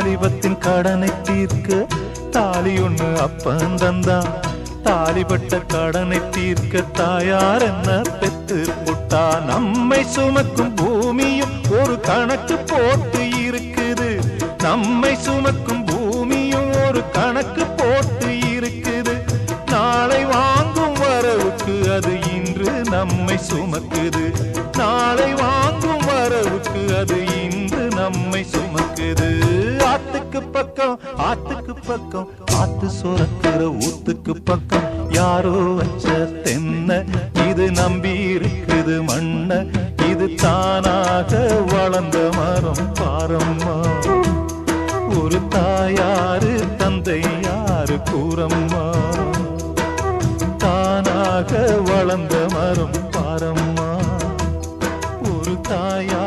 வாலிபத்தின் கடனை தீர்க்க தாலி ஒண்ணு அப்பன் தந்தான். தாலிபட்ட கடனை தீர்க்க தாயார் என்ன பெத்து புட்டா. நம்மை சுமக்கும் பூமியும் ஒரு கணக்கு போட்டு இருக்குது. நம்மை சுமக்கும் பூமியும் ஒரு கணக்கு போட்டு இருக்குது. நாளை வாங்கும் வரவுக்கு அது இன்று நம்மை சுமக்குது. நாளை வாங்கும் வரவுக்கு அது இன்று நம்மை சுமக்குது. ஆத்துக்கு பக்கம் ஆத்துக்கு பக்கம் ஆத்து சுரக்கிற ஊத்துக்கு பக்கம் யாரோ வச்ச தென்ன இது நம்பி இருக்குது மண்ண. இது தானாக வளர்ந்த மரம் பாரம்மா. ஒரு தாயாரு தந்தை யாரு கூறம்மா. தானாக வளர்ந்த மரம் பாரம்மா. ஒரு தாயார்